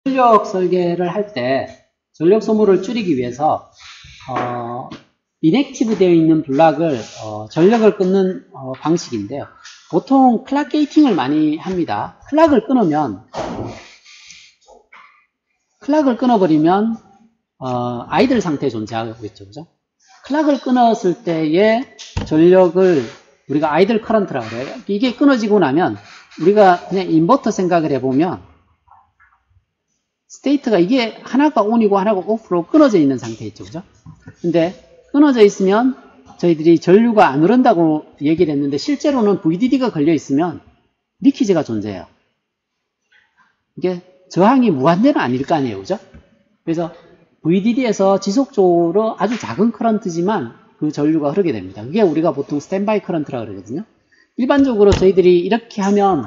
전력 설계를 할 때 전력 소모를 줄이기 위해서 인액티브 되어 있는 블락을 전력을 끊는 방식인데요. 보통 클락 게이팅을 많이 합니다. 클락을 끊어버리면 아이들 상태에 존재하겠죠, 그죠? 클락을 끊었을 때의 전력을 우리가 아이들 커런트라고 해요. 이게 끊어지고 나면 우리가 그냥 인버터 생각을 해보면 스테이트가 이게 하나가 온이고 하나가 오프로 끊어져 있는 상태 있죠, 그죠? 근데 끊어져 있으면 저희들이 전류가 안 흐른다고 얘기를 했는데 실제로는 VDD가 걸려 있으면 리키지가 존재해요. 이게 저항이 무한대는 아닐 거 아니에요, 그죠? 그래서 VDD에서 지속적으로 아주 작은 커런트지만 그 전류가 흐르게 됩니다. 그게 우리가 보통 스탠바이 커런트라고 그러거든요. 일반적으로 저희들이 이렇게 하면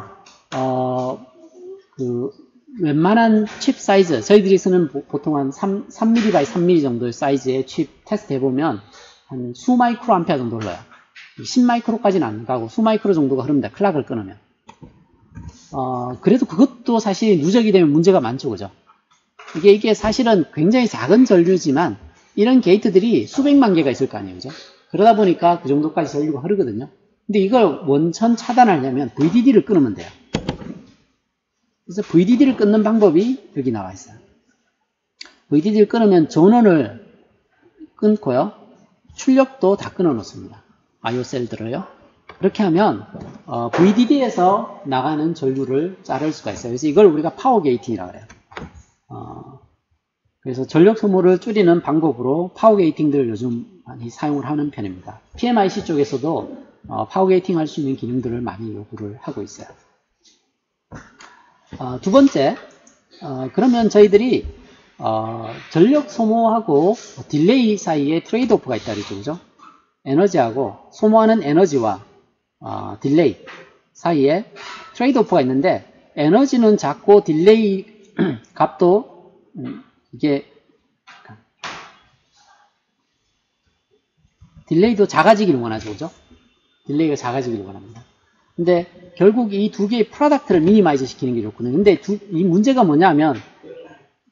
웬만한 칩 사이즈, 저희들이 쓰는 보통 한 3mm by 3mm 정도의 사이즈의 칩 테스트 해보면 한 수 마이크로 암페어 정도 흘러요. 10마이크로까지는 안 가고 수 마이크로 정도가 흐릅니다. 클락을 끊으면. 그래도 그것도 사실 누적이 되면 문제가 많죠, 그죠? 이게 사실은 굉장히 작은 전류지만 이런 게이트들이 수백만 개가 있을 거 아니에요, 그죠? 그러다 보니까 그 정도까지 전류가 흐르거든요. 근데 이걸 원천 차단하려면 VDD를 끊으면 돼요. 그래서 VDD를 끊는 방법이 여기 나와 있어요. VDD를 끊으면 전원을 끊고요. 출력도 다 끊어 놓습니다. IO 셀들을요. 그렇게 하면 VDD에서 나가는 전류를 자를 수가 있어요. 그래서 이걸 우리가 파워 게이팅이라고 해요. 그래서 전력 소모를 줄이는 방법으로 파워 게이팅들을 요즘 많이 사용을 하는 편입니다. PMIC 쪽에서도 파워 게이팅 할 수 있는 기능들을 많이 요구를 하고 있어요. 두 번째, 그러면 저희들이 전력 소모하고 딜레이 사이에 트레이드 오프가 있다 그랬죠, 그죠? 에너지하고 소모하는 에너지와 딜레이 사이에 트레이드 오프가 있는데 에너지는 작고 딜레이 값도 이게 딜레이도 작아지기를 원하죠, 그죠? 딜레이가 작아지기를 원합니다. 근데 결국 이 두 개의 프로덕트를 미니마이즈 시키는 게 좋거든요. 근데 이 문제가 뭐냐면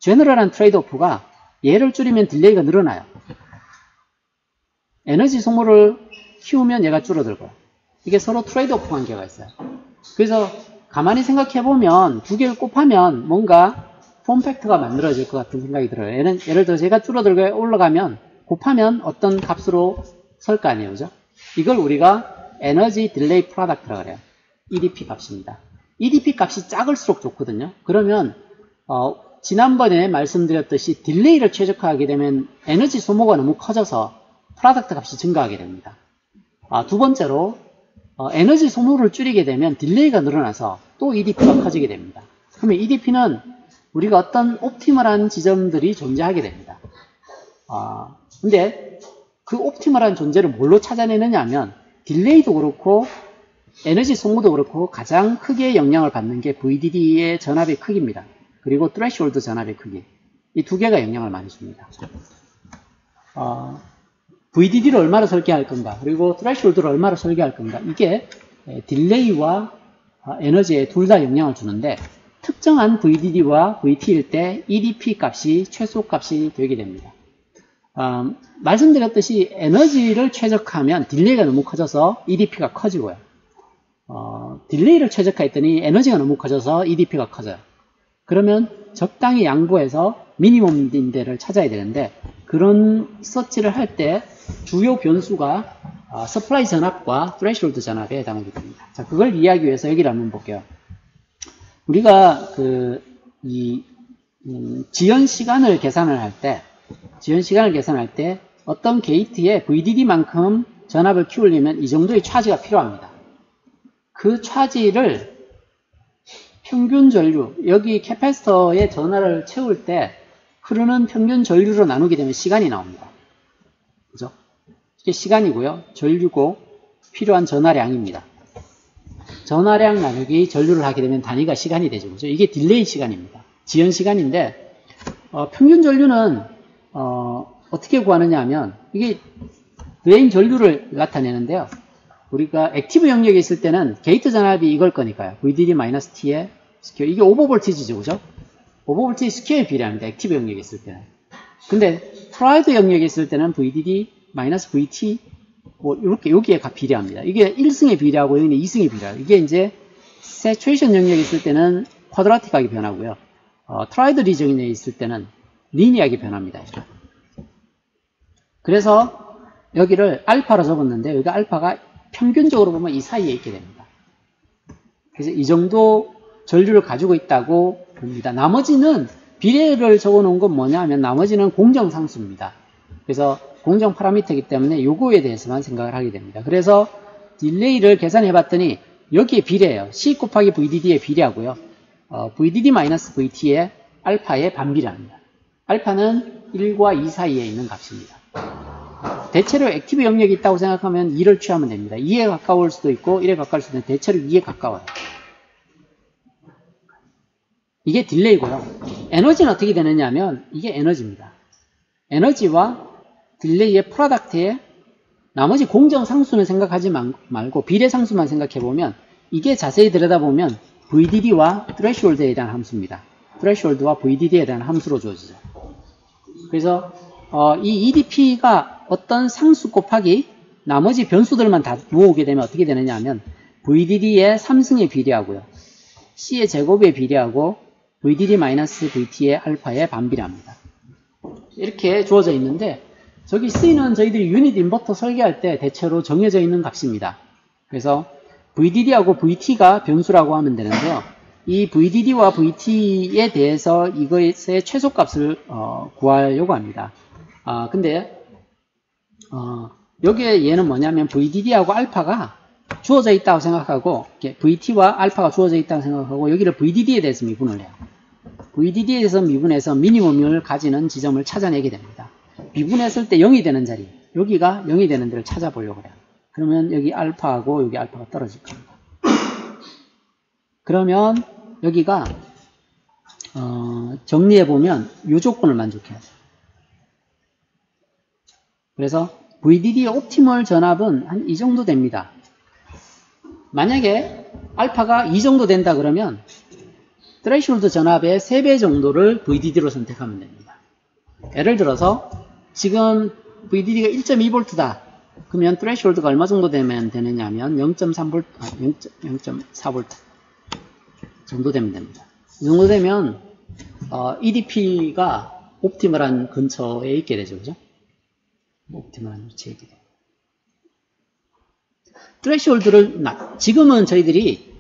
제너럴한 트레이드 오프가 얘를 줄이면 딜레이가 늘어나요. 에너지 소모를 키우면 얘가 줄어들고요. 이게 서로 트레이드 오프 관계가 있어요. 그래서 가만히 생각해 보면 두 개를 곱하면 뭔가 폼 팩터가 만들어질 것 같은 생각이 들어요. 예를 들어 제가 줄어들고 올라가면 곱하면 어떤 값으로 설 거 아니에요, 그죠? 이걸 우리가 에너지 딜레이 프로덕트라고 그래요. EDP 값입니다. EDP 값이 작을수록 좋거든요. 그러면 지난번에 말씀드렸듯이 딜레이를 최적화하게 되면 에너지 소모가 너무 커져서 프로덕트 값이 증가하게 됩니다. 두 번째로 에너지 소모를 줄이게 되면 딜레이가 늘어나서 또 EDP가 커지게 됩니다. 그러면 EDP는 우리가 어떤 옵티멀한 지점들이 존재하게 됩니다. 근데 그 옵티멀한 존재를 뭘로 찾아내느냐 하면 딜레이도 그렇고 에너지 소모도 그렇고 가장 크게 영향을 받는 게 VDD의 전압의 크기입니다. 그리고 트레시홀드 전압의 크기. 이 두 개가 영향을 많이 줍니다. VDD를 얼마나 설계할 건가, 그리고 트레시홀드를 얼마나 설계할 건가, 이게 딜레이와 에너지에 둘 다 영향을 주는데 특정한 VDD와 VT일 때 EDP 값이 최소값이 되게 됩니다. 말씀드렸듯이 에너지를 최적화하면 딜레이가 너무 커져서 EDP가 커지고요. 딜레이를 최적화했더니 에너지가 너무 커져서 EDP가 커져요. 그러면 적당히 양보해서 미니멈인 데를 찾아야 되는데 그런 서치를 할 때 주요 변수가 서플라이 전압과 트레시홀드 전압에 해당하게 됩니다. 자, 그걸 이해하기 위해서 여기를 한번 볼게요. 우리가 지연 시간을 계산을 할 때 어떤 게이트에 VDD만큼 전압을 키우려면 이 정도의 차지가 필요합니다. 그 차지를 평균 전류, 여기 캐패시터의 전하를 채울 때 흐르는 평균 전류로 나누게 되면 시간이 나옵니다. 그죠? 이게 시간이고요. 전류고 필요한 전하량입니다. 전하량 나누기 전류를 하게 되면 단위가 시간이 되죠. 그죠? 이게 딜레이 시간입니다. 지연 시간인데 평균 전류는 어떻게 구하느냐 하면 이게 드레인 전류를 나타내는데요. 우리가 액티브 영역에 있을 때는 게이트 전압이 이걸 거니까요. VDD-T에 이게 오버볼티지죠, 그죠? 오버볼테이지 스퀘어에 비례합니다. 액티브 영역에 있을 때는. 근데 프라이드 영역에 있을 때는 VDD 마이너스 VT 뭐 이렇게 여기에 비례합니다. 이게 1승에 비례하고 여기는 2승에 비례하고 이게 이제 세츄레이션 영역에 있을 때는 쿼드라틱하게 변하고요. 트라이드 리전에 있을 때는 리니하게 변합니다. 그래서 여기를 알파로 적었는데 여기가 알파가 평균적으로 보면 이 사이에 있게 됩니다. 그래서 이 정도 전류를 가지고 있다고 봅니다. 나머지는 비례를 적어 놓은 건 뭐냐 하면 나머지는 공정상수입니다. 그래서 공정 파라미터이기 때문에 요거에 대해서만 생각을 하게 됩니다. 그래서 딜레이를 계산해 봤더니 여기에 비례해요. C 곱하기 VDD에 비례하고요. VDD-VT의 알파에 반비례합니다. 알파는 1과 2 사이에 있는 값입니다. 대체로 액티브 영역이 있다고 생각하면 2를 취하면 됩니다. 2에 가까울 수도 있고 1에 가까울 수도 있는데 대체로 2에 가까워요. 이게 딜레이고요. 에너지는 어떻게 되느냐 하면 이게 에너지입니다. 에너지와 딜레이의 프로덕트에 나머지 공정상수는 생각하지 말고 비례상수만 생각해보면 이게 자세히 들여다보면 VDD와 threshold에 대한 함수입니다. threshold와 VDD에 대한 함수로 주어지죠. 그래서 이 EDP가 어떤 상수 곱하기 나머지 변수들만 다 모으게 되면 어떻게 되느냐 하면 VDD의 3승에 비례하고요. C의 제곱에 비례하고 VDD-VT의 알파에 반비례합니다. 이렇게 주어져 있는데 저기 C는 저희들이 유닛 인버터 설계할 때 대체로 정해져 있는 값입니다. 그래서 VDD하고 VT가 변수라고 하면 되는데요. 이 VDD와 VT에 대해서 이것의 최소값을 구하려고 합니다. 근데 여기에 얘는 뭐냐면 VDD하고 알파가 주어져 있다고 생각하고 VT와 알파가 주어져 있다고 생각하고 여기를 VDD에 대해서 미분을 해요. VDD에 대해서 미분해서 미니멈을 가지는 지점을 찾아내게 됩니다. 미분했을 때 0이 되는 자리, 여기가 0이 되는 데를 찾아보려고 해요. 그러면 여기 알파하고 여기 알파가 떨어질 겁니다. 그러면 여기가 정리해보면 이 조건을 만족해야 돼요. 그래서 VDD의 옵티멀 전압은 한 이 정도 됩니다. 만약에 알파가 이 정도 된다 그러면 threshold 전압의 3배 정도를 VDD로 선택하면 됩니다. 예를 들어서 지금 VDD가 1.2V다. 그러면 threshold가 얼마 정도 되면 되느냐 하면 0.3V, 0.4V 정도 되면 됩니다. 이 정도 되면 EDP가 옵티멀한 근처에 있게 되죠. 그죠? 옵티멀한 위치에 있게 돼요. threshold를 지금은 저희들이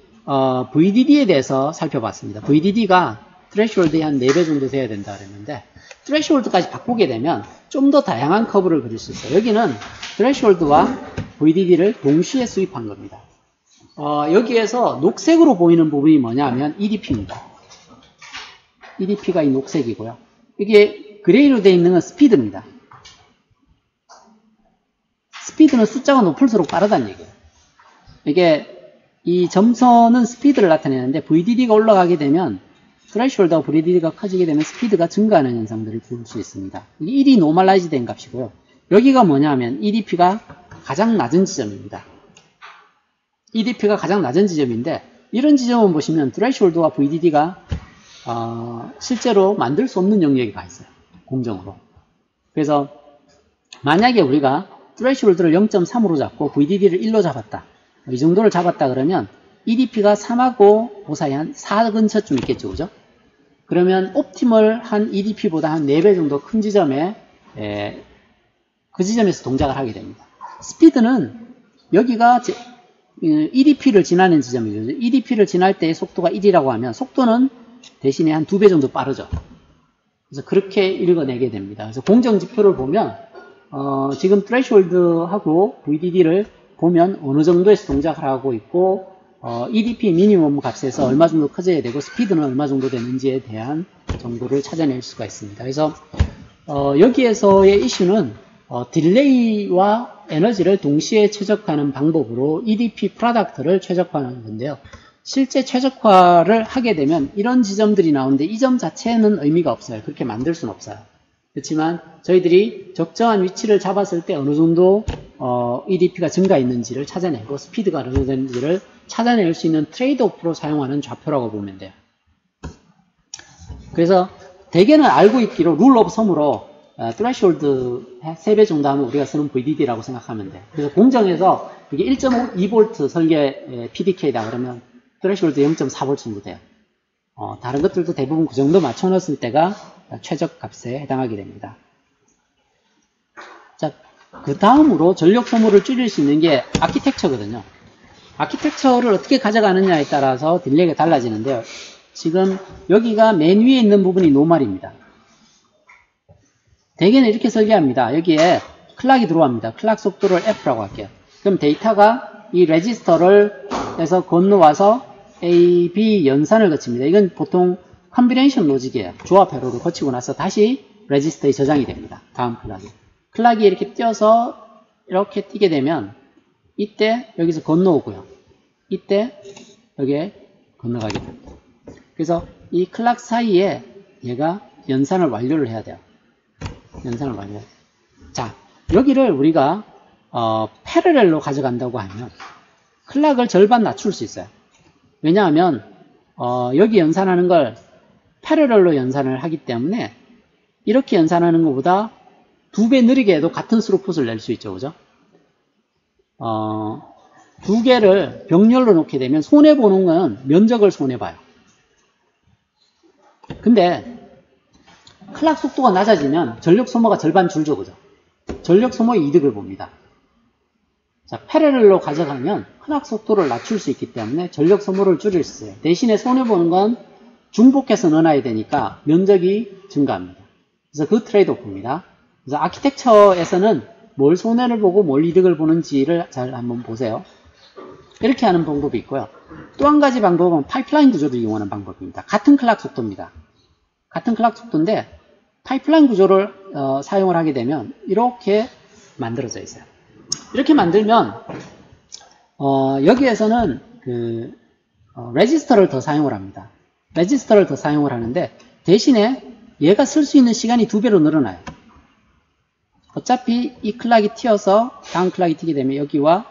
VDD에 대해서 살펴봤습니다. VDD가 threshold에 한 4배 정도 돼야 된다 그랬는데 threshold까지 바꾸게 되면 좀 더 다양한 커브를 그릴 수 있어요. 여기는 threshold와 VDD를 동시에 수입한 겁니다. 여기에서 녹색으로 보이는 부분이 뭐냐 하면 EDP입니다. EDP가 이 녹색이고요. 이게 그레이로 되어 있는 건 스피드입니다. 스피드는 숫자가 높을수록 빠르다는 얘기예요. 이게 이 점선은 스피드를 나타내는데 VDD가 올라가게 되면 threshold와 VDD가 커지게 되면 스피드가 증가하는 현상들을 볼 수 있습니다. 이게 1이 노멀라이즈 된 값이고요. 여기가 뭐냐면 EDP가 가장 낮은 지점입니다. EDP가 가장 낮은 지점인데 이런 지점을 보시면 threshold와 VDD가 실제로 만들 수 없는 영역이 가 있어요. 공정으로. 그래서 만약에 우리가 threshold를 0.3으로 잡고 VDD를 1로 잡았다. 이 정도를 잡았다 그러면 EDP가 3하고 그 사이 한 4 근처쯤 있겠죠. 그죠? 그러면 옵티멀한 EDP보다 한 4배 정도 큰 지점에 그 지점에서 동작을 하게 됩니다. 스피드는 여기가 EDP를 지나는 지점이죠. EDP를 지날 때의 속도가 1이라고 하면 속도는 대신에 한 2배 정도 빠르죠. 그래서 그렇게 읽어내게 됩니다. 그래서 공정 지표를 보면 지금 threshold하고 VDD를 보면 어느 정도에서 동작을 하고 있고 EDP 미니멈 값에서 얼마 정도 커져야 되고 스피드는 얼마 정도 되는지에 대한 정보를 찾아낼 수가 있습니다. 그래서 여기에서의 이슈는 딜레이와 에너지를 동시에 최적화하는 방법으로 EDP 프로덕트를 최적화하는 건데요. 실제 최적화를 하게 되면 이런 지점들이 나오는데 이 점 자체는 의미가 없어요. 그렇게 만들 수는 없어요. 그렇지만 저희들이 적정한 위치를 잡았을 때 어느 정도 EDP가 증가했는지를 찾아내고 스피드가 어느 정도 되는지를 찾아낼 수 있는 트레이드 오프로 사용하는 좌표라고 보면 돼요. 그래서 대개는 알고 있기로 룰 오브 섬으로 threshold 3배 정도 하면 우리가 쓰는 VDD라고 생각하면 돼. 그래서 공정에서 이게 1.2V 설계 PDK다 그러면 threshold 0.4V 정도 돼요. 다른 것들도 대부분 그 정도 맞춰 넣었을 때가 최적 값에 해당하게 됩니다. 자, 그 다음으로 전력 소모를 줄일 수 있는 게 아키텍처거든요. 아키텍처를 어떻게 가져가느냐에 따라서 딜레이가 달라지는데요. 지금 여기가 맨 위에 있는 부분이 노멀입니다. 대개는 이렇게 설계합니다. 여기에 클락이 들어옵니다. 클락 속도를 F라고 할게요. 그럼 데이터가 이 레지스터를 해서 건너와서 A, B 연산을 거칩니다. 이건 보통 컨비네이션 로직이에요. 조합 회로를 거치고 나서 다시 레지스터에 저장이 됩니다. 다음 클락이. 클락이 이렇게 뛰어서 이렇게 뛰게 되면 이때 여기서 건너오고요. 이때 여기에 건너가게 됩니다. 그래서 이 클락 사이에 얘가 연산을 완료를 해야 돼요. 연산을 완료해야 돼요. 자, 여기를 우리가 패러렐로 가져간다고 하면 클락을 절반 낮출 수 있어요. 왜냐하면 여기 연산하는 걸 패러렐로 연산을 하기 때문에 이렇게 연산하는 것보다 2배 느리게 해도 같은 스루풋을 낼 수 있죠. 그죠? 두 개를 병렬로 놓게 되면 손해보는 건 면적을 손해봐요. 근데 클락 속도가 낮아지면 전력 소모가 절반 줄죠. 그죠? 전력 소모의 이득을 봅니다. 자, 패러렐로 가져가면 클락 속도를 낮출 수 있기 때문에 전력 소모를 줄일 수 있어요. 대신에 손해보는 건 중복해서 넣어놔야 되니까 면적이 증가합니다. 그래서 그 트레이드 오프입니다. 그래서 아키텍처에서는 뭘 손해를 보고 뭘 이득을 보는지를 잘 한번 보세요. 이렇게 하는 방법이 있고요. 또 한 가지 방법은 파이프라인 구조를 이용하는 방법입니다. 같은 클락 속도입니다. 같은 클락 속도인데 파이프라인 구조를 사용을 하게 되면 이렇게 만들어져 있어요. 이렇게 만들면 여기에서는 레지스터를 더 사용을 합니다. 레지스터를 더 사용을 하는데 대신에 얘가 쓸 수 있는 시간이 2배로 늘어나요. 어차피 이 클락이 튀어서 다음 클락이 튀게 되면 여기와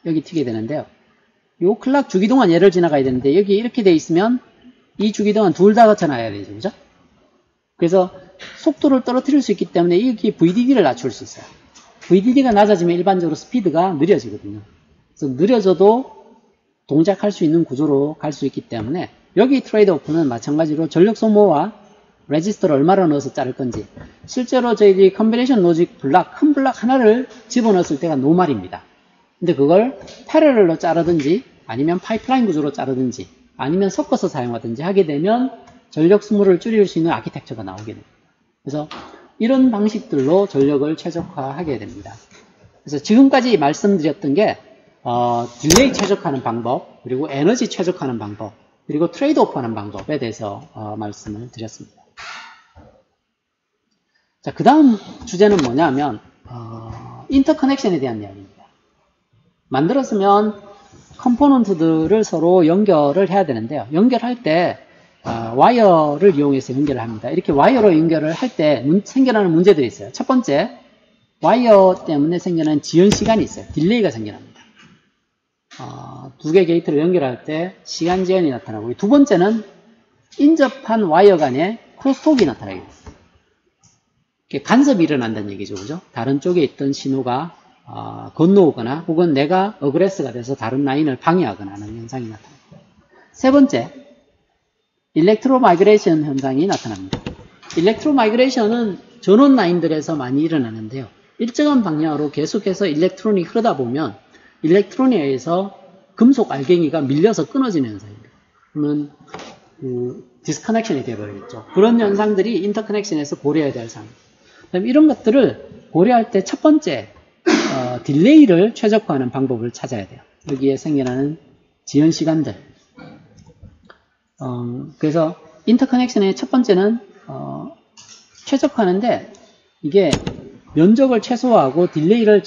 여기 튀게 되는데요. 이 클락 주기동안 얘를 지나가야 되는데 여기 이렇게 돼 있으면 이 주기동안 둘 다 거쳐놔야 되죠. 그죠? 그래서 속도를 떨어뜨릴 수 있기 때문에 여기 VDD를 낮출 수 있어요. VDD가 낮아지면 일반적으로 스피드가 느려지거든요. 그래서 느려져도 동작할 수 있는 구조로 갈 수 있기 때문에 여기 트레이드 오프는 마찬가지로 전력 소모와 레지스터를 얼마나 넣어서 자를 건지 실제로 저희들이 컨비네이션 로직 블락, 큰 블락 하나를 집어넣었을 때가 노멀입니다. 근데 그걸 패러렐로 자르든지 아니면 파이프라인 구조로 자르든지 아니면 섞어서 사용하든지 하게 되면 전력 소모를 줄일 수 있는 아키텍처가 나오게 됩니다. 그래서 이런 방식들로 전력을 최적화하게 됩니다. 그래서 지금까지 말씀드렸던 게 딜레이 최적화하는 방법, 그리고 에너지 최적화하는 방법, 그리고 트레이드 오프하는 방법에 대해서 말씀을 드렸습니다. 자, 그 다음 주제는 뭐냐면 인터커넥션에 대한 이야기입니다. 만들었으면 컴포넌트들을 서로 연결을 해야 되는데요. 연결할 때 와이어를 이용해서 연결을 합니다. 이렇게 와이어로 연결을 할 때 생겨나는 문제들이 있어요. 첫 번째, 와이어 때문에 생겨나는 지연 시간이 있어요. 딜레이가 생겨납니다. 두 개 게이트를 연결할 때 시간 지연이 나타나고, 두 번째는 인접한 와이어 간에 크로스톡이 나타나게 됩니다. 간섭이 일어난다는 얘기죠. 그죠? 다른 쪽에 있던 신호가 건너오거나 혹은 내가 어그레스가 돼서 다른 라인을 방해하거나 하는 현상이 나타납니다. 세 번째, 일렉트로 마이그레이션 현상이 나타납니다. 일렉트로 마이그레이션은 전원 라인들에서 많이 일어나는데요. 일정한 방향으로 계속해서 일렉트론이 흐르다 보면 일렉트론에 의해서 금속 알갱이가 밀려서 끊어지는 현상입니다. 그러면 디스커넥션이 되어버리겠죠. 그런 현상들이 인터커넥션에서 고려해야 될 사항입니다. 그럼 이런 것들을 고려할 때 첫 번째 딜레이를 최적화하는 방법을 찾아야 돼요. 여기에 생겨나는 지연 시간들. 그래서 인터커넥션의 첫 번째는 최적화하는데 이게 면적을 최소화하고 딜레이를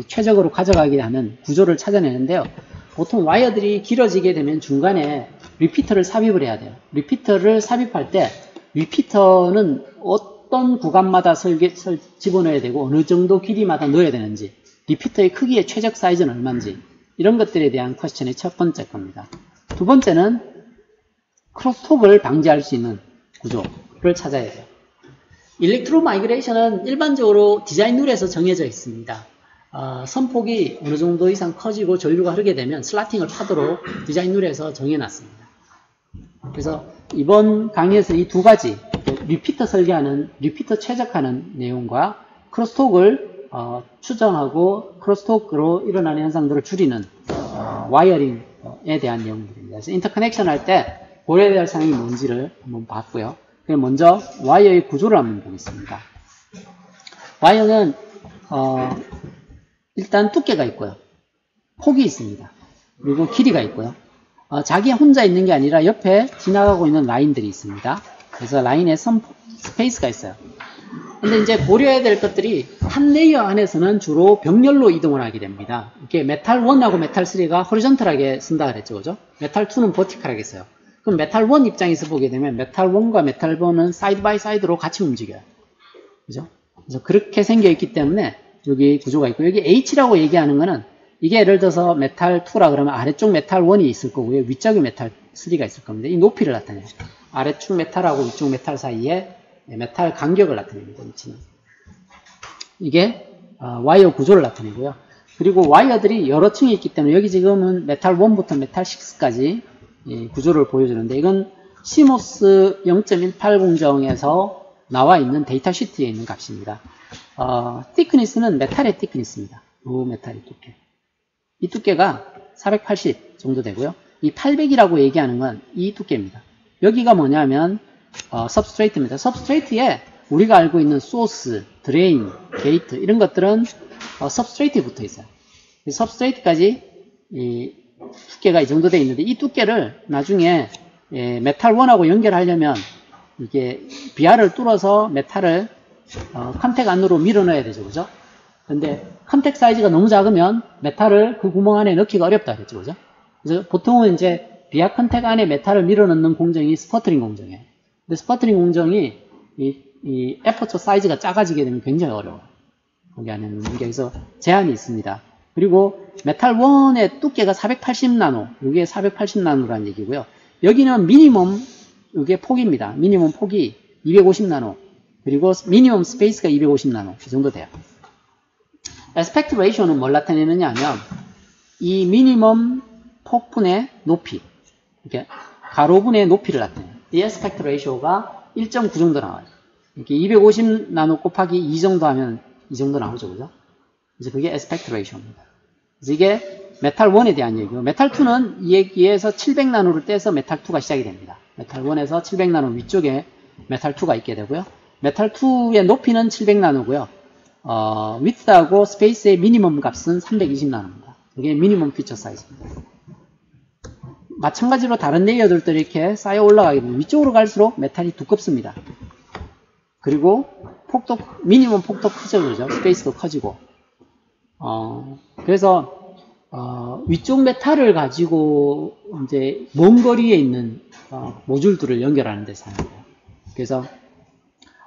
최적으로 가져가게 하는 구조를 찾아내는데요. 보통 와이어들이 길어지게 되면 중간에 리피터를 삽입을 해야 돼요. 리피터를 삽입할 때 리피터는 어떤 구간마다 집어넣어야 되고 어느 정도 길이마다 넣어야 되는지, 리피터의 크기의 최적 사이즈는 얼마인지, 이런 것들에 대한 퀘스천이 첫 번째 겁니다. 두 번째는 크로스톡을 방지할 수 있는 구조를 찾아야 돼요. 일렉트로 마이그레이션은 일반적으로 디자인 룰에서 정해져 있습니다. 선폭이 어느 정도 이상 커지고 전류가 흐르게 되면 슬라팅을 파도록 디자인 룰에서 정해놨습니다. 그래서 이번 강의에서 이 두 가지, 리피터 설계하는, 리피터 최적화하는 내용과 크로스톡을 추정하고 크로스톡으로 일어나는 현상들을 줄이는 와이어링에 대한 내용들입니다. 그래서 인터커넥션 할 때 고려해야 할 사항이 뭔지를 한번 봤고요. 그럼 먼저 와이어의 구조를 한번 보겠습니다. 와이어는 일단 두께가 있고요. 폭이 있습니다. 그리고 길이가 있고요. 자기 혼자 있는 게 아니라 옆에 지나가고 있는 라인들이 있습니다. 그래서 라인에 스페이스가 있어요. 근데 이제 고려해야 될 것들이 한 레이어 안에서는 주로 병렬로 이동을 하게 됩니다. 이렇게 메탈 1하고 메탈 3가 호리존털하게 쓴다 그랬죠, 그죠? 메탈 2는 버티컬하게 써요. 그럼 메탈 1 입장에서 보게 되면 메탈 1과 메탈 4는 사이드 바이 사이드로 같이 움직여요. 그죠? 그래서 그렇게 생겨 있기 때문에 여기 구조가 있고, 여기 H라고 얘기하는 거는 이게 예를 들어서 메탈 2라 그러면 아래쪽 메탈 1이 있을 거고요. 위쪽에 메탈 3가 있을 겁니다. 이 높이를 나타내요. 아래쪽 메탈하고 위쪽 메탈 사이에 메탈 간격을 나타냅니다. 위치는. 이게 와이어 구조를 나타내고요. 그리고 와이어들이 여러 층이 있기 때문에 여기 지금은 메탈 1부터 메탈 6까지 구조를 보여주는데, 이건 CMOS 0.18 공정에서 나와 있는 데이터 시트에 있는 값입니다. thickness는 메탈의 thickness입니다. 로 메탈의 두께. 이 두께가 480 정도 되고요. 이 800이라고 얘기하는 건 이 두께입니다. 여기가 뭐냐면 substrate입니다. substrate에 우리가 알고 있는 소스, 드레인, 게이트 이런 것들은 substrate에 붙어 있어요. substrate까지 이 두께가 이 정도 되어 있는데, 이 두께를 나중에 메탈 1하고 연결하려면 이게 비하를 뚫어서 메탈을 컨택 안으로 밀어 넣어야 되죠, 그죠? 근데 컨택 사이즈가 너무 작으면 메탈을 그 구멍 안에 넣기가 어렵다 그랬죠, 그죠? 그래서 보통은 이제 비하 컨택 안에 메탈을 밀어 넣는 공정이 스퍼트링 공정이에요. 근데 스퍼트링 공정이 이 에퍼처 사이즈가 작아지게 되면 굉장히 어려워요. 거기 안에 넣는 게. 그래서 제한이 있습니다. 그리고 메탈 1의 두께가 480나노, 이게 480나노라는 얘기고요. 여기는 미니멈, 이게 폭입니다. 미니멈 폭이 250나노, 그리고 미니멈 스페이스가 250나노, 이 정도 돼요. 에스펙트 레이쇼는 뭘 나타내느냐 하면, 이 미니멈 폭분의 높이, 이렇게 가로분의 높이를 나타내요. 이 에스펙트 레이쇼가 1.9 정도 나와요. 이렇게 250나노 곱하기 2 정도 하면 이 정도 나오죠, 그죠? 그래서 그게 에스펙트 레이쇼입니다. 그래서 이게 메탈 1에 대한 얘기고, 메탈 2는 이 얘기에서 700나노를 떼서 메탈 2가 시작이 됩니다. 메탈 1에서 700나노 위쪽에 메탈 2가 있게 되고요. 메탈 2의 높이는 700나노고요. 위트하고 스페이스의 미니멈 값은 320나노입니다. 이게 미니멈 피처 사이즈입니다. 마찬가지로 다른 레이어들도 이렇게 쌓여 올라가게 되면 위쪽으로 갈수록 메탈이 두껍습니다. 그리고 폭도, 미니멈 폭도 크죠, 그죠? 스페이스도 커지고. 그래서, 위쪽 메탈을 가지고, 이제, 먼 거리에 있는, 모듈들을 연결하는 데 사용해요. 그래서,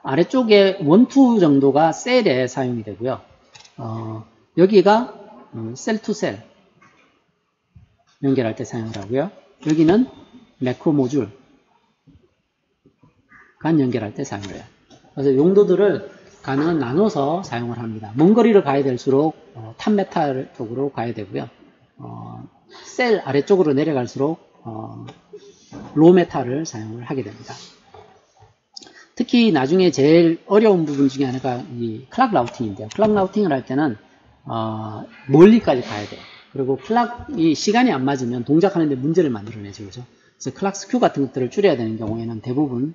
아래쪽에 1, 2 정도가 셀에 사용이 되고요. 여기가, 셀 투 셀. 연결할 때 사용을 하고요. 여기는 매크로 모듈 간 연결할 때 사용을 해요. 그래서 용도들을 가능한 나눠서 사용을 합니다. 먼 거리를 가야 될수록 탑메탈 쪽으로 가야 되고요. 셀 아래쪽으로 내려갈수록 로메탈을 사용을 하게 됩니다. 특히 나중에 제일 어려운 부분 중에 하나가 이 클락 라우팅인데요. 클락 라우팅을 할 때는 멀리까지 가야 돼요. 그리고 클락이 시간이 안 맞으면 동작하는데 문제를 만들어내죠, 그죠? 그래서 클락 스큐 같은 것들을 줄여야 되는 경우에는 대부분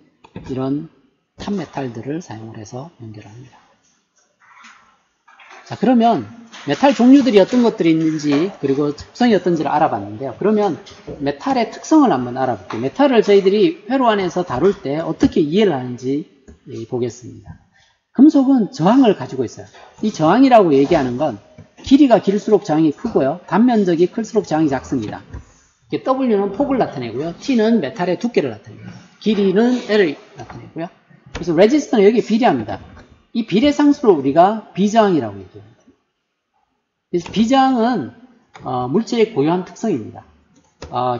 이런 탑메탈들을 사용을 해서 연결합니다. 자, 그러면 메탈 종류들이 어떤 것들이 있는지, 그리고 특성이 어떤지를 알아봤는데요. 그러면 메탈의 특성을 한번 알아볼게요. 메탈을 저희들이 회로 안에서 다룰 때 어떻게 이해를 하는지 보겠습니다. 금속은 저항을 가지고 있어요. 이 저항이라고 얘기하는 건 길이가 길수록 저항이 크고요. 단면적이 클수록 저항이 작습니다. W는 폭을 나타내고요. T는 메탈의 두께를 나타냅니다. 길이는 L을 나타내고요. 그래서 레지스터는 여기에 비례합니다. 이 비례 상수를 우리가 비저항이라고 얘기합니다. 그래서 비저항은 물질의 고유한 특성입니다.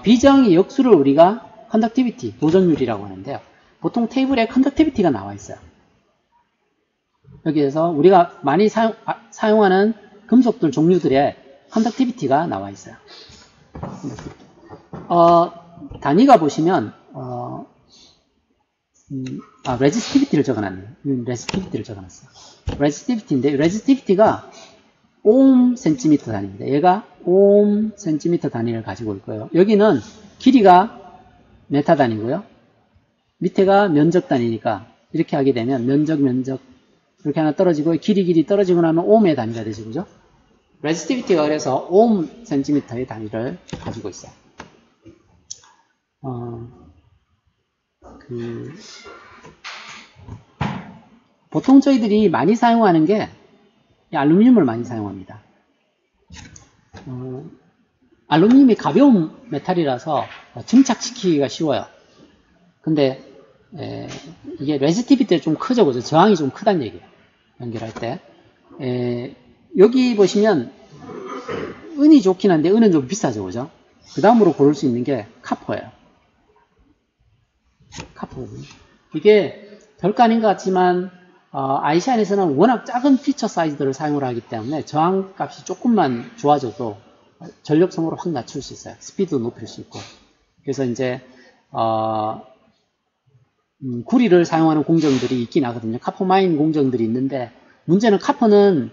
비저항의 역수를 우리가 컨덕티비티, 도전율이라고 하는데요. 보통 테이블에 컨덕티비티가 나와 있어요. 여기에서 우리가 많이 사용하는 금속들 종류들의 컨덕티비티가 나와 있어요. 단위가 보시면 레지스티비티를 적어놨네요. 레지스티비티를 적어놨어요. 레지스티비티인데 레지스티비티가 옴 센티미터 단위입니다. 얘가 옴 센티미터 단위를 가지고 있고요. 여기는 길이가 메타 단위고요. 밑에가 면적 단위니까 이렇게 하게 되면 면적 이렇게 하나 떨어지고 길이 떨어지고 나면 옴의 단위가 되죠. 그죠? 레지스티비티가 그래서 옴 센티미터의 단위를 가지고 있어요. 보통 저희들이 많이 사용하는 게 알루미늄을 많이 사용합니다. 알루미늄이 가벼운 메탈이라서 증착시키기가 쉬워요. 근데 이게 레지스티비티가 좀 크죠, 그죠? 저항이 좀 크다는 얘기예요. 연결할 때. 여기 보시면 은이 좋긴 한데 은은 좀 비싸죠, 그죠? 그 다음으로 고를 수 있는 게 카퍼예요. 카퍼거든요. 이게 별거 아닌 것 같지만 아이시안에서는 워낙 작은 피처 사이즈들을 사용을 하기 때문에 저항값이 조금만 좋아져도 전력 소모를 확 낮출 수 있어요. 스피드도 높일 수 있고. 그래서 이제 구리를 사용하는 공정들이 있긴 하거든요. 카퍼마인 공정들이 있는데 문제는 카퍼는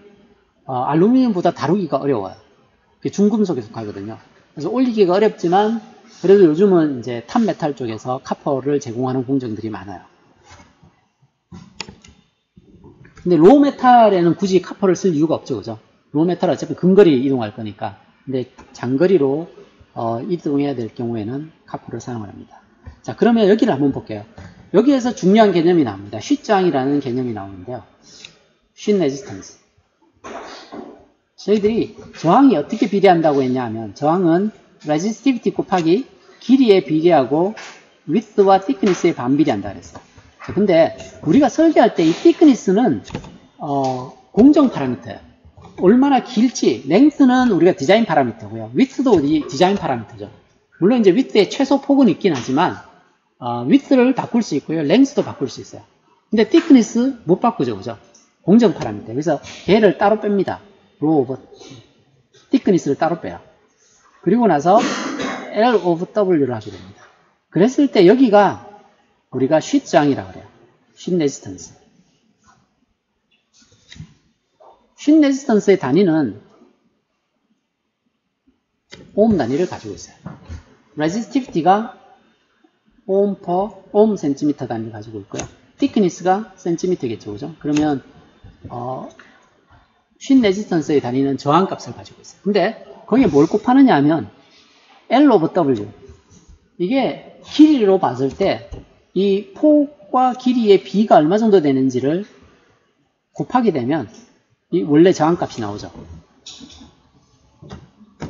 알루미늄보다 다루기가 어려워요. 중금속에 속하거든요. 그래서 올리기가 어렵지만 그래도 요즘은 이제 탑메탈 쪽에서 카퍼를 제공하는 공정들이 많아요. 근데 로우메탈에는 굳이 카퍼를 쓸 이유가 없죠, 그죠? 로우메탈은 어차피 근거리 이동할 거니까. 근데 장거리로 이동해야 될 경우에는 카퍼를 사용을 합니다. 자, 그러면 여기를 한번 볼게요. 여기에서 중요한 개념이 나옵니다. 쉿저항이라는 개념이 나오는데요. 쉿 레지스턴스. 저희들이 저항이 어떻게 비례한다고 했냐 하면 저항은 레지스티비티 곱하기 길이에 비례하고 width와 thickness에 반비례한다 그랬어요. 자, 근데 우리가 설계할 때 이 thickness는 공정 파라미터예요. 얼마나 길지, length는 우리가 디자인 파라미터고요. width도 디자인 파라미터죠. 물론 이제 width의 최소 폭은 있긴 하지만 width를 바꿀 수 있고요. length도 바꿀 수 있어요. 근데 thickness 못 바꾸죠, 그죠? 공정 파라미터. 그래서 걔를 따로 뺍니다. row of thickness를 따로 빼요. 그리고 나서 L of W를 하게 됩니다. 그랬을 때 여기가 우리가 쉿 저항이라고 그래요. 쉿 레지스턴스. 쉿 레지스턴스의 단위는 옴 단위를 가지고 있어요. 레지스티비티가 옴 센티미터 단위를 가지고 있고요. thickness가 센티미터겠죠, 그죠? 그러면 쉿 레지스턴스의 단위는 저항값을 가지고 있어요. 근데 거기에 뭘 곱하느냐 하면 L over W. 이게 길이로 봤을 때 이 폭과 길이의 비가 얼마 정도 되는지를 곱하게 되면 이 원래 저항값이 나오죠.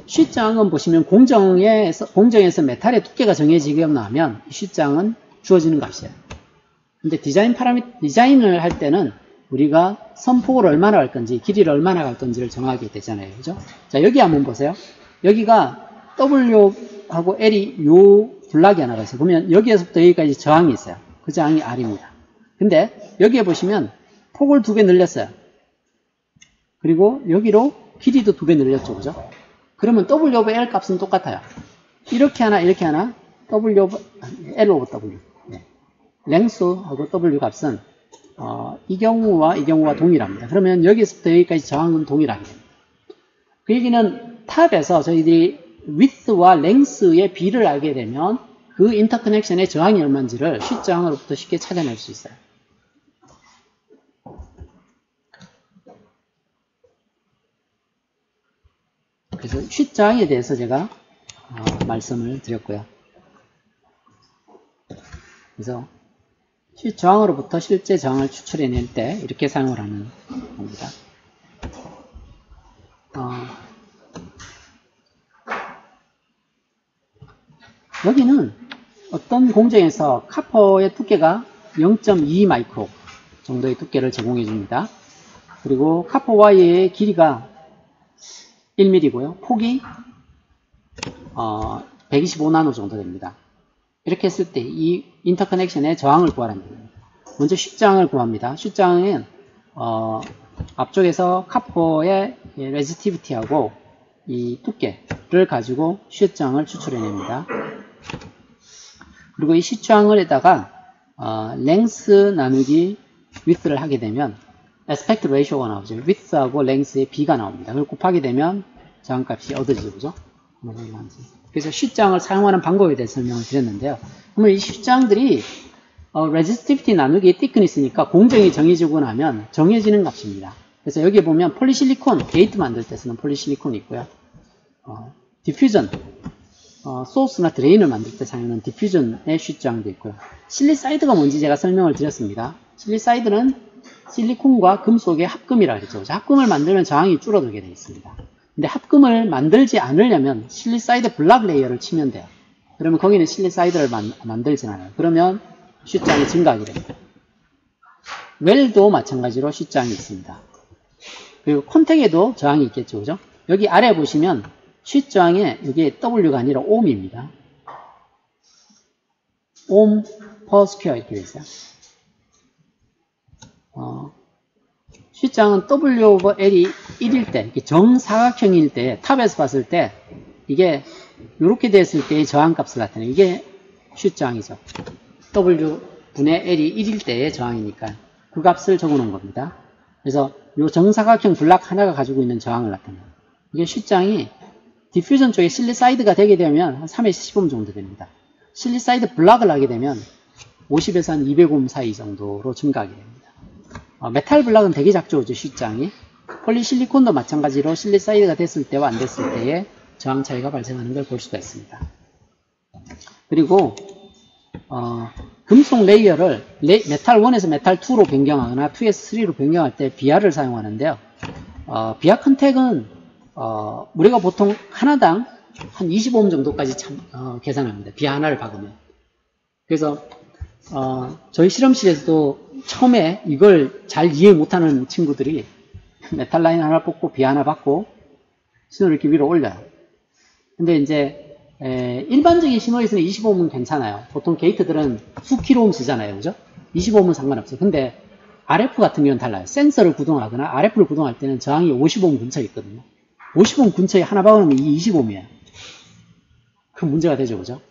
쉿 저항은 보시면 공정에서 메탈의 두께가 정해지게 나면 쉿 저항은 주어지는 값이에요. 근데 디자인을 할 때는 우리가 선폭을 얼마나 갈 건지, 길이를 얼마나 갈 건지를 정하게 되잖아요. 그죠? 자, 여기 한번 보세요. 여기가 W하고 L이 요 블락이 하나가 있어요. 보면 여기에서부터 여기까지 저항이 있어요. 그 저항이 R입니다. 근데 여기에 보시면 폭을 2배 늘렸어요. 그리고 여기로 길이도 2배 늘렸죠. 그죠? 그러면 W over L 값은 똑같아요. 이렇게 하나, 이렇게 하나, W over, L over W. 네. 랭스하고 W 값은 이 경우와 이 경우와 동일합니다. 그러면 여기서부터 여기까지 저항은 동일하게 됩니다. 그 얘기는 탑에서 저희들이 width와 length의 비를 알게 되면 그 인터커넥션의 저항이 얼마인지를 쉿 저항으로부터 쉽게 찾아낼 수 있어요. 그래서 쉿 저항에 대해서 제가 말씀을 드렸고요. 그래서 쉿 저항으로부터 실제 저항을 추출해낼 때 이렇게 사용을 하는 겁니다. 여기는 어떤 공정에서 카퍼의 두께가 0.2 마이크로 정도의 두께를 제공해 줍니다. 그리고 카퍼 와이어의 길이가 1mm고요. 폭이 125나노 정도 됩니다. 이렇게 했을 때 이 인터커넥션의 저항을 구하라는 겁니다. 먼저 쉿저항을 구합니다. 쉿저항은 앞쪽에서 카포의 레지스티비티하고 이 두께를 가지고 쉿저항을 추출해냅니다. 그리고 이 쉿저항을에다가 랭스 나누기 width를 하게 되면 aspect ratio가 나오죠. width하고 length의 비가 나옵니다. 그걸 곱하게 되면 저항값이 얻어지죠. 그죠? 그래서 쉿저항을 사용하는 방법에 대해서 설명을 드렸는데요. 그러면 이 쉿저항들이 resistivity 나누기 thickness니까 공정이 정해지고 나면 정해지는 값입니다. 그래서 여기 보면 폴리실리콘, 게이트 만들 때 쓰는 폴리실리콘이 있고요. 디퓨전, 소스나 드레인을 만들 때 사용하는 디퓨전의 쉿저항도 있고요. 실리사이드가 뭔지 제가 설명을 드렸습니다. 실리사이드는 실리콘과 금속의 합금이라고 했죠. 합금을 만들면 저항이 줄어들게 되어 있습니다. 근데 합금을 만들지 않으려면 실리사이드 블락 레이어를 치면 돼요. 그러면 거기는 실리사이드를 만들진 않아요. 그러면 쉿저항이 증가하게 됩니다. 웰도 마찬가지로 쉿저항이 있습니다. 그리고 콘택에도 저항이 있겠죠. 그죠? 여기 아래 보시면 쉿저항에 여기 W가 아니라 ohm입니다. ohm per square 이렇게 되어 있어요. 쉿저항은 W over L이 1일 때, 정사각형일 때, 탑에서 봤을 때, 이게 이렇게 됐을 때의 저항값을 나타내요. 이게 쉿저항이죠. W 분의 L이 1일 때의 저항이니까 그 값을 적어 놓은 겁니다. 그래서 이 정사각형 블락 하나가 가지고 있는 저항을 나타내요. 이게 쉿저항이 디퓨전 쪽에 실리사이드가 되게 되면 한 3에서 10옴 정도 됩니다. 실리사이드 블락을 하게 되면 50에서 한 200옴 사이 정도로 증가하게 됩니다. 메탈 블락은 되게 작죠, 쉿저항이. 폴리실리콘도 마찬가지로 실리사이드가 됐을 때와 안 됐을 때의 저항 차이가 발생하는 걸 볼 수가 있습니다. 그리고 금속 레이어를 메탈 1에서 메탈 2로 변경하거나 2에서 3로 변경할 때 비아를 사용하는데요. 비아 컨택은 우리가 보통 하나당 한 25옴 정도까지 계산합니다. 비아 하나를 박으면. 그래서 저희 실험실에서도 처음에 이걸 잘 이해 못하는 친구들이 메탈 라인 하나 뽑고 비아 하나 받고 신호를 이렇게 위로 올려요. 근데 이제 일반적인 신호에서는 25옴은 괜찮아요. 보통 게이트들은 수킬로옴 쓰잖아요. 그죠? 25옴은 상관없어요. 근데 RF 같은 경우는 달라요. 센서를 구동하거나 RF를 구동할 때는 저항이 50옴 근처에 있거든요. 50옴 근처에 하나 박아놓으면 이 20옴이에요. 그 문제가 되죠. 그죠?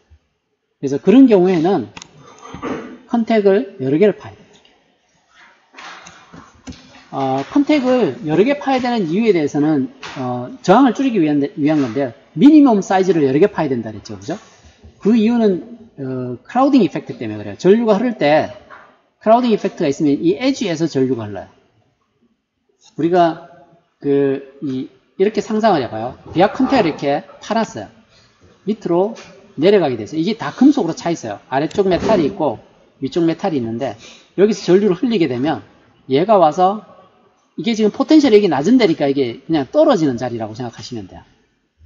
그래서 그런 경우에는 컨택을 여러 개를 파야 돼요. 컨택을 여러 개 파야 되는 이유에 대해서는 저항을 줄이기 위한 건데요. 미니멈 사이즈를 여러 개 파야 된다 그랬죠. 그죠? 그 이유는 크라우딩 이펙트 때문에 그래요. 전류가 흐를 때 크라우딩 이펙트가 있으면 이 에지에서 전류가 흘러요. 우리가 이렇게 상상을 해봐요. 비아 컨택을 이렇게 파놨어요. 밑으로 내려가게 돼서 이게 다 금속으로 차 있어요. 아래쪽 메탈이 있고 위쪽 메탈이 있는데 여기서 전류를 흘리게 되면 얘가 와서 이게 지금 포텐셜이 여기 낮은 데니까 이게 그냥 떨어지는 자리라고 생각하시면 돼요.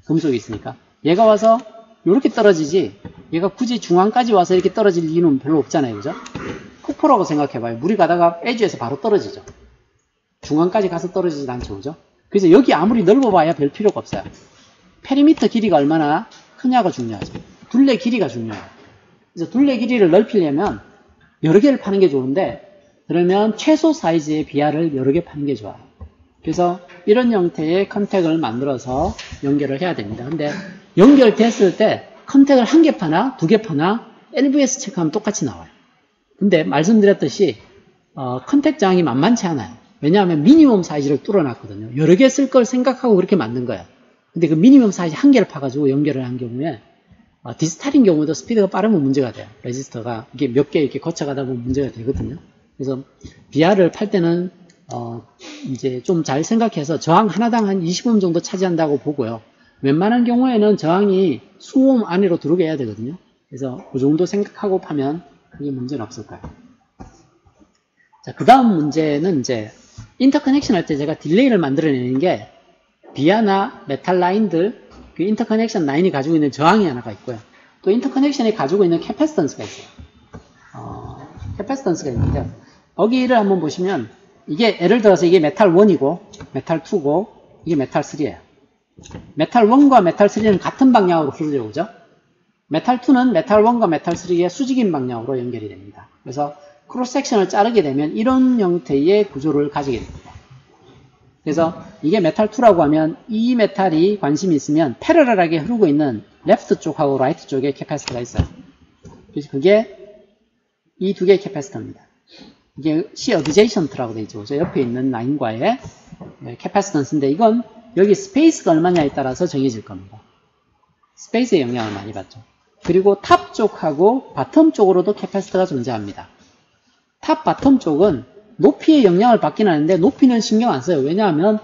금속이 있으니까. 얘가 와서 이렇게 떨어지지 얘가 굳이 중앙까지 와서 이렇게 떨어질 이유는 별로 없잖아요. 그죠? 폭포라고 생각해봐요. 물이 가다가 에지에서 바로 떨어지죠. 중앙까지 가서 떨어지진 않죠. 그죠? 그래서 여기 아무리 넓어봐야 별 필요가 없어요. 페리미터 길이가 얼마나 크냐가 중요하죠. 둘레 길이가 중요해요. 그래서 둘레 길이를 넓히려면 여러 개를 파는 게 좋은데 그러면 최소 사이즈의 비아를 여러 개 파는 게 좋아요. 그래서 이런 형태의 컨택을 만들어서 연결을 해야 됩니다. 근데 연결됐을 때 컨택을 한 개 파나 두 개 파나 LVS 체크하면 똑같이 나와요. 근데 말씀드렸듯이 컨택 저항이 만만치 않아요. 왜냐하면 미니멈 사이즈를 뚫어놨거든요. 여러 개 쓸 걸 생각하고 그렇게 만든 거예요. 근데 그 미니멈 사이즈 한 개를 파가지고 연결을 한 경우에 디지털인 경우도 스피드가 빠르면 문제가 돼요. 레지스터가 이게 몇 개 이렇게 거쳐가다 보면 문제가 되거든요. 그래서 비아를 팔 때는 이제 좀 잘 생각해서 저항 하나당 한 20옴 정도 차지한다고 보고요. 웬만한 경우에는 저항이 수옴 안으로 들어오게 해야 되거든요. 그래서 그 정도 생각하고 파면 크게 문제는 없을 거예요. 자, 그 다음 문제는 이제 인터커넥션 할 때 제가 딜레이를 만들어내는 게 비아나 메탈 라인들 그 인터커넥션 라인이 가지고 있는 저항이 하나가 있고요. 또 인터커넥션이 가지고 있는 캐패시턴스가 있어요. 캐패시턴스가 있는데요. 여기를 한번 보시면 이게 예를 들어서 이게 메탈 1이고 메탈 2고 이게 메탈 3예요. 메탈 1과 메탈 3는 같은 방향으로 흐르죠. 그죠? 메탈2는 메탈1과 메탈3의 수직인 방향으로 연결이 됩니다. 그래서 크로스 섹션을 자르게 되면 이런 형태의 구조를 가지게 됩니다. 그래서 이게 메탈2라고 하면 이 메탈이 관심이 있으면 패러럴하게 흐르고 있는 레프트 쪽하고 라이트 쪽에 캐패시터가 있어요. 그래서 그게 이 두 개의 캐패시터입니다. 이게 C 어드제이션트라고 되어 있죠. 저 옆에 있는 라인과의 캐패시턴스인데 이건 여기 스페이스가 얼마냐에 따라서 정해질 겁니다. 스페이스의 영향을 많이 받죠. 그리고 탑 쪽하고 바텀 쪽으로도 캐패시터가 존재합니다. 탑, 바텀 쪽은 높이의 영향을 받긴 하는데 높이는 신경 안 써요. 왜냐하면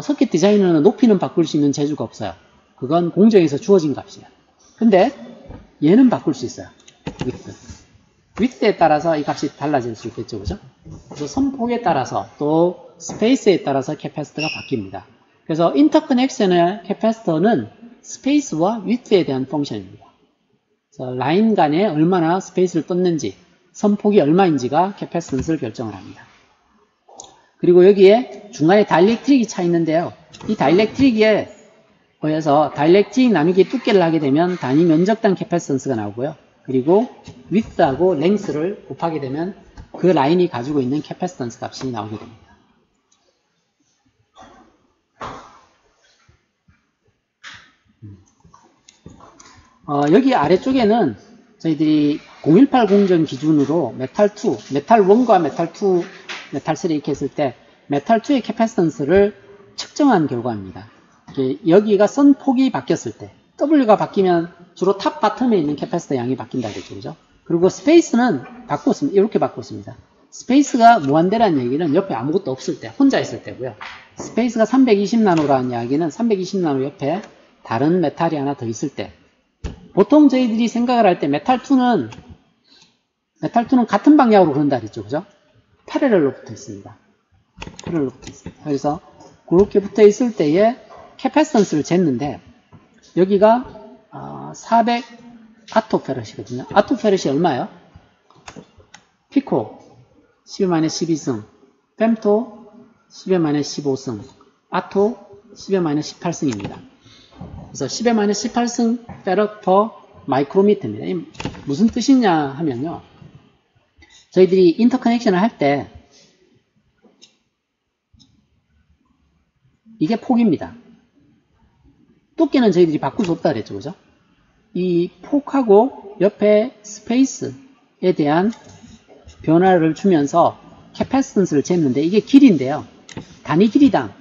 서킷 디자이너는 높이는 바꿀 수 있는 재주가 없어요. 그건 공정에서 주어진 값이에요. 근데 얘는 바꿀 수 있어요. 위드에 따라서 이 값이 달라질 수 있겠죠. 그죠? 그래서 선폭에 따라서 또 스페이스에 따라서 캐패시터가 바뀝니다. 그래서 인터커넥션의 캐패시터는 스페이스와 위드에 대한 펑션입니다. 그래서 라인 간에 얼마나 스페이스를 떴는지 선폭이 얼마인지가 캐패시턴스를 결정을 합니다. 그리고 여기에 중간에 다이렉트릭이 차 있는데요. 이 다이렉트릭에 의해서 다이렉트릭 나누기 두께를 하게 되면 단위 면적당 캐패시턴스가 나오고요. 그리고 width하고 length를 곱하게 되면 그 라인이 가지고 있는 캐패시턴스 값이 나오게 됩니다. 여기 아래쪽에는 저희들이 018 공정 기준으로 메탈2, 메탈1과 메탈2, 메탈3 이렇게 했을 때 메탈2의 캐패시턴스를 측정한 결과입니다. 여기가 선폭이 바뀌었을 때 W가 바뀌면 주로 탑 바텀에 있는 캐패시터 양이 바뀐다 그랬죠. 그죠? 그리고 스페이스는 바꿨습니다. 이렇게 바꿨습니다. 스페이스가 무한대라는 얘기는 옆에 아무것도 없을 때, 혼자 있을 때고요. 스페이스가 320나노라는 이야기는 320나노 옆에 다른 메탈이 하나 더 있을 때. 보통 저희들이 생각을 할 때 메탈2는 같은 방향으로 흐른다 그랬죠. 그죠? 패러럴로 붙어 있습니다. 패러럴로 붙어 있습니다. 그래서 그렇게 붙어 있을 때에 캐패시턴스를 쟀는데 여기가 400 아토페럿이거든요. 아토페럿이 얼마예요? 피코 10의 12승, fem토 10의 15승, 아토 10의 18승입니다. 그래서 10의 18승 페럿 퍼 마이크로미터입니다. 무슨 뜻이냐 하면요. 저희들이 인터커넥션을 할 때 이게 폭입니다. 두께는 저희들이 바꿀 수 없다 그랬죠. 그죠? 이 폭하고 옆에 스페이스에 대한 변화를 주면서 캐패시턴스를 쟀는데 이게 길이인데요. 단위 길이당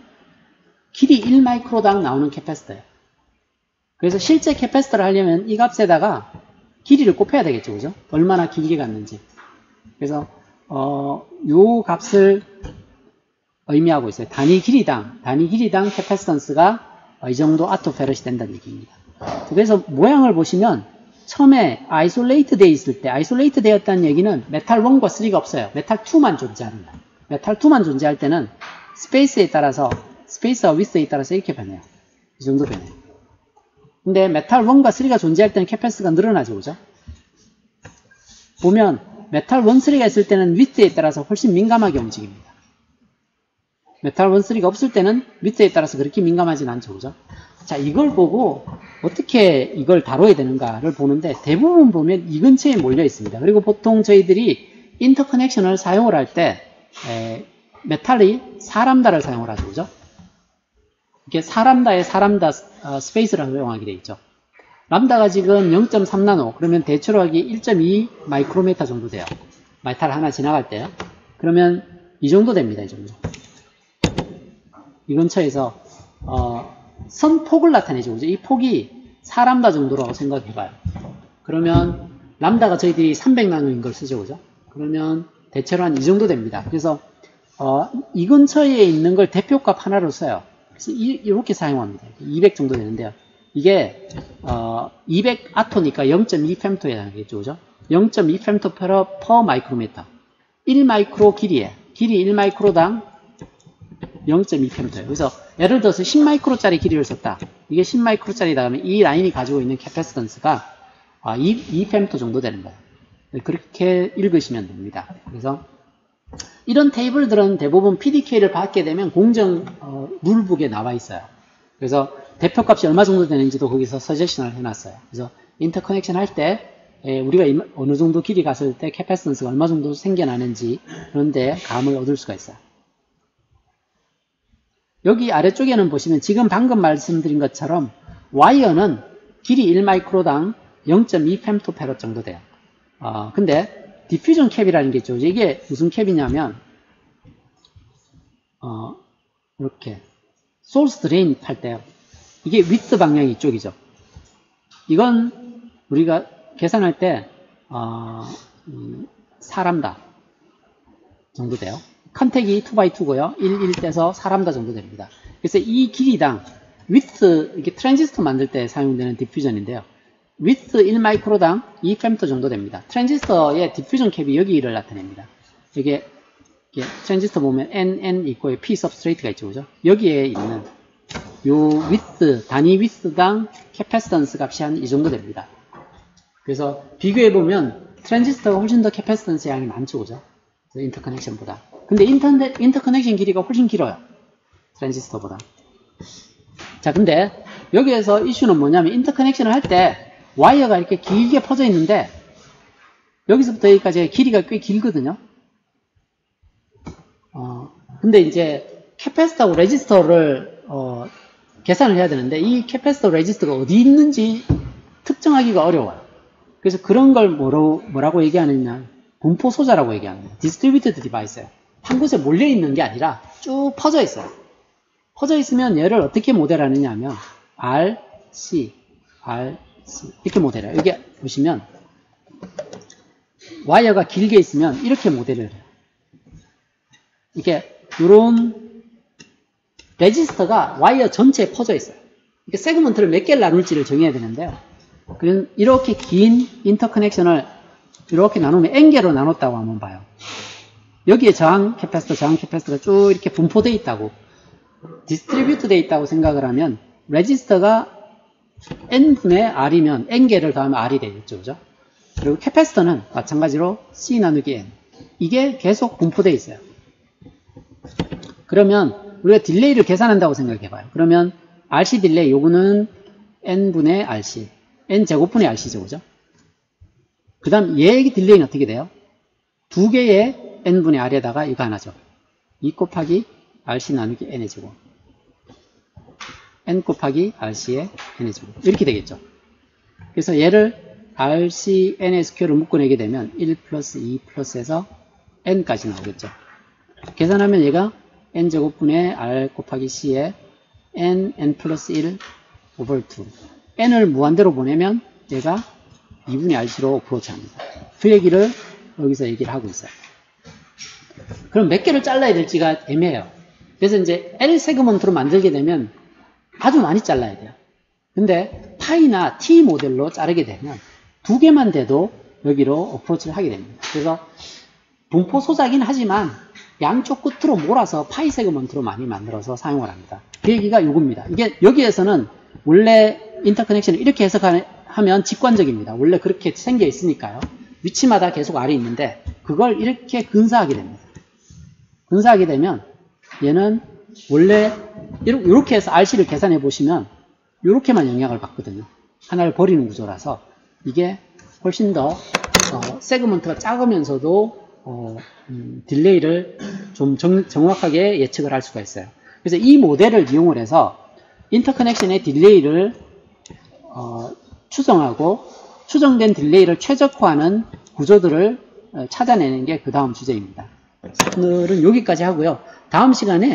길이 1마이크로당 나오는 캐패시터예요. 그래서 실제 캐패시터를 하려면 이 값에다가 길이를 곱해야 되겠죠. 그죠? 얼마나 길게 갔는지. 그래서 요 값을 의미하고 있어요. 단위 길이당 캐패시턴스가 이 정도 아토페럿이 된다는 얘기입니다. 그래서 모양을 보시면 처음에 아이솔레이트 되어 있을 때 아이솔레이트 되었다는 얘기는 메탈 1과 3가 없어요. 메탈 2만 존재합니다. 메탈 2만 존재할 때는 스페이스에 따라서 스페이스와 위스에 따라서 이렇게 변해요. 이 정도 변해요. 근데 메탈 1과 3가 존재할 때는 캐패시터가 늘어나죠. 그죠? 보면 메탈 1, 3가 있을 때는 위스에 따라서 훨씬 민감하게 움직입니다. 메탈 1, 3가 없을 때는 위스에 따라서 그렇게 민감하진 않죠. 그죠? 자, 이걸 보고 어떻게 이걸 다뤄야 되는가를 보는데 대부분 보면 이 근처에 몰려 있습니다. 그리고 보통 저희들이 인터커넥션을 사용을 할 때 메탈이 4람다를 사용을 하죠. 그죠? 이게 4람다에 4람다 스페이스를 사용하게 되어 있죠. 람다가 지금 0.3나노 그러면 대체로하기 1.2 마이크로메타 정도 돼요. 메탈 하나 지나갈 때요. 그러면 이 정도 됩니다. 이 정도. 이 근처에서 선폭을 나타내죠. 그죠? 이 폭이 4람다 정도라고 생각해봐요. 그러면 람다가 저희들이 300나노인 걸 쓰죠. 그죠? 그러면 대체로 한 이 정도 됩니다. 그래서 이 근처에 있는 걸 대표값 하나로 써요. 그래서 이렇게 사용합니다. 200 정도 되는데요. 이게 200 아토니까 0.2 femto에 해당하겠죠. 그죠? 0.2 femto per 마이크로미터. 1마이크로 길이에 길이 1마이크로당 0.2 femto예요. 그래서 예를 들어서 10마이크로짜리 길이를 썼다. 이게 10마이크로짜리다 하면 이 라인이 가지고 있는 캐패시턴스가 2 femto 정도 되는 거예요. 그렇게 읽으시면 됩니다. 그래서 이런 테이블들은 대부분 PDK를 받게 되면 공정 룰북에 나와 있어요. 그래서 대표값이 얼마 정도 되는지도 거기서 서제션을 해놨어요. 그래서 인터커넥션 할 때 우리가 어느 정도 길이 갔을 때 캐패시턴스가 얼마 정도 생겨나는지 그런데 감을 얻을 수가 있어요. 여기 아래쪽에는 보시면 지금 방금 말씀드린 것처럼 와이어는 길이 1마이크로당 0.2 femtofarad 정도 돼요. 근데 디퓨전 캡이라는 게 있죠. 이게 무슨 캡이냐면 이렇게 소스 드레인 할 때요. 이게 위드 방향이 이쪽이죠. 이건 우리가 계산할 때 4람다 정도 돼요. 컨택이 2x2고요. 1 떼서 4람다 정도 됩니다. 그래서 이 길이당 위드, 이게 트랜지스터 만들 때 사용되는 디퓨전인데요. 위드 1마이크로당 2 femto 정도 됩니다. 트랜지스터의 디퓨전 캡이 여기를 나타냅니다. 이게 트랜지스터 보면 N 있고 P substrate가 있죠, 그죠? 여기에 있는 요 위드, 단위 위드당 캐패시턴스 값이 한 이 정도 됩니다. 그래서 비교해보면 트랜지스터가 훨씬 더 캐패시턴스 양이 많죠, 그죠? 인터커넥션보다. 근데 인터커넥션 길이가 훨씬 길어요. 트랜지스터보다. 자, 근데 여기에서 이슈는 뭐냐면 인터커넥션을 할 때 와이어가 이렇게 길게 퍼져 있는데 여기서부터 여기까지 길이가 꽤 길거든요. 근데 이제 캐패시터하고 레지스터를 계산을 해야 되는데 이 캐패시터 레지스터가 어디 있는지 특정하기가 어려워요. 그래서 그런 걸 뭐라고 얘기하느냐, 분포 소자라고 얘기합니다. 디스트리뷰티드 디바이스예요. 한 곳에 몰려 있는 게 아니라 쭉 퍼져 있어요. 퍼져 있으면 얘를 어떻게 모델하느냐 하면 R, C, R, C 이렇게 모델해요. 여기 보시면 와이어가 길게 있으면 이렇게 모델을 해요. 이게 이런 레지스터가 와이어 전체에 퍼져 있어요. 이렇게 세그먼트를 몇 개를 나눌지를 정해야 되는데요. 그럼 이렇게 긴 인터커넥션을 이렇게 나누면 N개로 나눴다고 한번 봐요. 여기에 저항 캐패시터가 쭉 이렇게 분포되어 있다고, 디스트리뷰트 되어 있다고 생각을 하면 레지스터가 N분의 R이면 N개를 더하면 R이 되겠죠, 그죠? 그리고 캐패시터는 마찬가지로 C 나누기 N. 이게 계속 분포되어 있어요. 그러면 우리가 딜레이를 계산한다고 생각해봐요. 그러면 RC 딜레이, 요거는 N분의 RC, N제곱분의 RC죠, 그죠? 그 다음 얘의 딜레이는 어떻게 돼요? 두 개의 N분의 R에다가 이거 하나죠. 2 곱하기 RC 나누기 N의 제곱. N 곱하기 RC의 N의 제곱. 이렇게 되겠죠. 그래서 얘를 RC N의 스퀘어를 묶어내게 되면 1 플러스 2 플러스에서 N까지 나오겠죠. 계산하면 얘가 N제곱분의 R 곱하기 C에 N 플러스 1 over 2. N을 무한대로 보내면 얘가 2분의 RC로 어프로치 합니다. 그 얘기를 여기서 얘기를 하고 있어요. 그럼 몇 개를 잘라야 될지가 애매해요. 그래서 이제 L 세그먼트로 만들게 되면 아주 많이 잘라야 돼요. 근데 파이나 T 모델로 자르게 되면 두 개만 돼도 여기로 어프로치를 하게 됩니다. 그래서 분포 소자긴 하지만 양쪽 끝으로 몰아서 파이 세그먼트로 많이 만들어서 사용을 합니다. 그 얘기가 요겁니다. 이게 여기에서는 원래 인터커넥션을 이렇게 해석하면 직관적입니다. 원래 그렇게 생겨 있으니까요. 위치마다 계속 R이 있는데 그걸 이렇게 근사하게 됩니다. 근사하게 되면 얘는 원래 이렇게 해서 RC를 계산해 보시면 이렇게만 영향을 받거든요. 하나를 버리는 구조라서 이게 훨씬 더 세그먼트가 작으면서도 딜레이를 좀 정확하게 예측을 할 수가 있어요. 그래서 이 모델을 이용을 해서 인터커넥션의 딜레이를 추정하고 추정된 딜레이를 최적화하는 구조들을 찾아내는 게 그 다음 주제입니다. 오늘은 여기까지 하고요. 다음 시간에